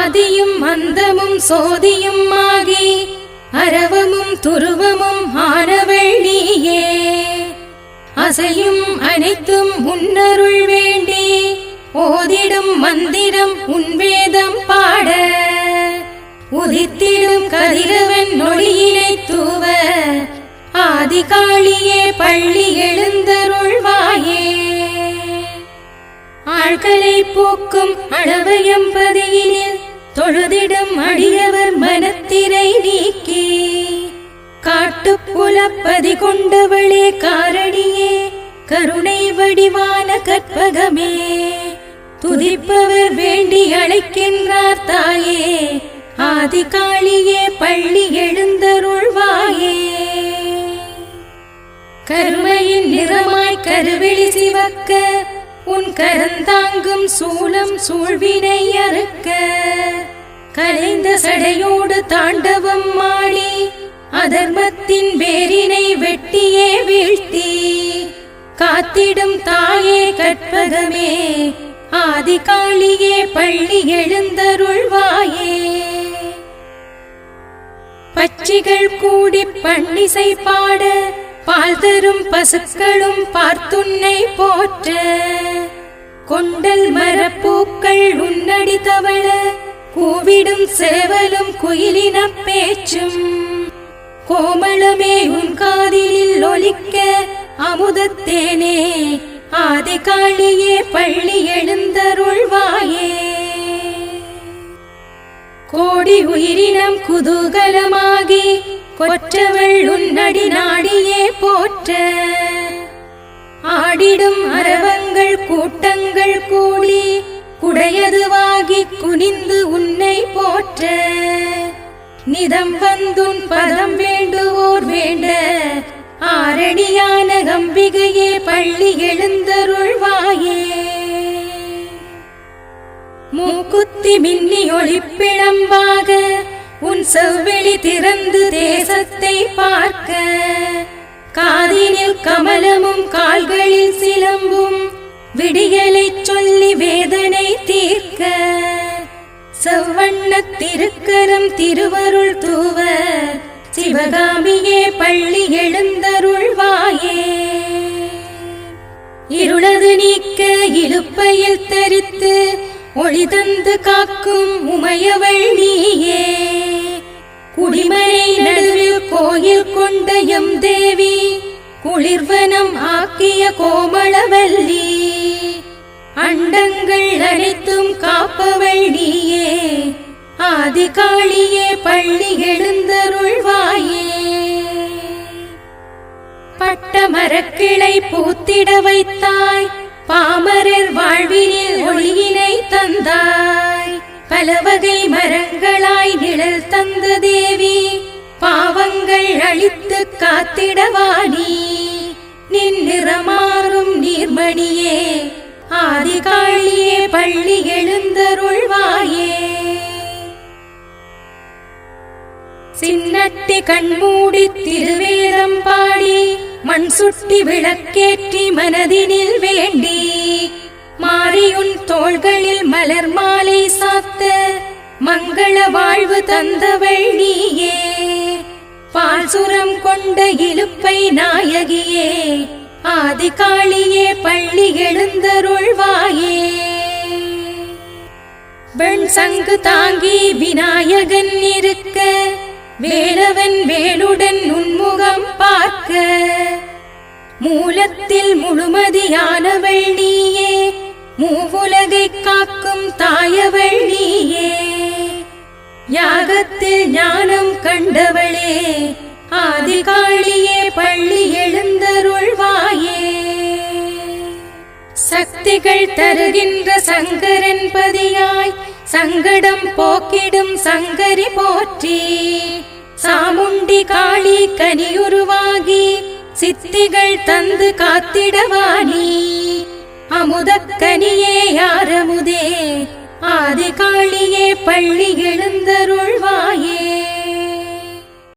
ஆதியும் அந்தமும் சோதியும் ஆகி அரவமும் துருவமும் ஆனவள் நீயே. அசையும் அனைத்தும் உன்னருள் வேண்டி ஓதிடும் மந்திரம் உன் வேதம் பாட உதித்திடும் கதிரவன் ஒளியினை தூவ ஆதிகாளியே பள்ளி எழுந்தருள்வாயே. ஆழ்களை போக்கும் அளவையம்பதியினில் தொழுதிடும் அடியவர் மனத்திரை நீக்கி காட்டுப்புலப்பதி கொண்டவளே காரணியே கருணை வடிவான கற்பகமே. துதிப்பவர் வேண்டி அழைக்கின்றார் தாயே ஆதிகாளியே பள்ளி எழுந்தருள்வாயே. கருமையின் நிறமாய் கருவெளி சிவக்க உன் கரந்தாங்கும் சூலம் சூழ்வினை அறுக்க கலைந்த சடையோடு தாண்டவம் மாடி அதர்மத்தின் வேரினை வெட்டியே வீழ்த்தி காத்திடும் தாயே கற்பகமே ஆதிகாளியே பள்ளி எழுந்தருள்வாயே. பச்சிகள் கூடி பண்ணிசை பாட பால் தரும் பசுக்களும் பார்த்துன்னை போற்ற கொண்டல் மரப்பூக்கள் உன்னடி தவள கூவிடும் சேவலும் குயிலின பேச்சும் கோமளமே உன் காதிலில் ஒலிக்க அமுதத்தேனே ஆதிகாளியே பள்ளி எழுந்தருள்வாயே. கோடி உயிரினம் குதூகலமாகி கொற்றவள் உன்னடி நாடியே போற்ற ஆடிடும் அரவங்கள் கூட்டங்கள் கூடி குடையதுவாகி குனிந்து உன்னை போற்ற நிதம் வந்துன் பதம் வேண்டுவோர் வேண்ட ஆரணியான அம்பிகையே பள்ளி எழுந்தருள்வாயே. மூக்குத்தி மின்னி ஒளிப்பிழம்பாக உன் செவ்வெளி திறந்து தேசத்தை பார்க்க காதினில் கமலமும் கால்களில் சிலம்பும் விடியலை சொல்லி வேதனை தீர்க்க செவ்வண்ண திருக்கரம் திருவருள் தூவ சிவகாமியே பள்ளி எழுந்தருள்வாயே. இருளது நீக்க இலுப்பையில் தரித்து ஒளி தந்து காக்கும் உமையவள் நீயே. குடிமனை நடுவில் கோயில் கொண்ட எம் தேவி குளிர்வனம் ஆக்கிய கோமளவல்லி அண்டங்கள் அனைத்தும் காப்பவள் நீயே ஆதிகாளியே பள்ளி எழுந்தருள்வாயே. பட்ட மரக்கிளை பூத்திட வைத்தாய் பாமரர் வாழ்வினில் ஒளியினை தந்தாய் பலவகை மரங்களாய் நிழல் தந்த தேவி பாவங்கள் அழித்து காத்திடவாணி நின் நிறமாறும் நீர்மணியே ஆதிகாளியே பள்ளி எழுந்தருள்வாயே. சின்னட்டி கண்மூடி திருவேதம் பாடி மண் சுட்டி விளக்கேற்றி மனதினில் வேண்டி மாரியுன் தோள்களில் மலர் மாலை சாத்த மங்கள வாழ்வு தந்தவள் நீயே. பால்சுரம் கொண்ட இலுப்பை நாயகியே ஆதிகாளியே பள்ளி எழுந்தருள்வாயே. வெண் சங்கு தாங்கி விநாயகன் இருக்க வேலவன் வேலுடன் உன்முகம் பார்க்க மூலத்தில் முழுமதியானவள் நீயே மூவுலகை காக்கும் தாயவள் நீயே. யாகத்தில் ஞானம் கண்டவளே ஆதிகாளியே பள்ளி எழுந்தருள்வாயே. சக்திகள் தருகின்ற சங்கரன் பதியாய் சங்கடம் போக்கிடும் சங்கரி போற்றி சாமுண்டி காளி கனியுருவாகி சித்திகள் தந்து காத்திடவாணி அமுதக்கனியே யாரமுதே ஆதிகாளியே பள்ளி எழுந்தருள்வாயே.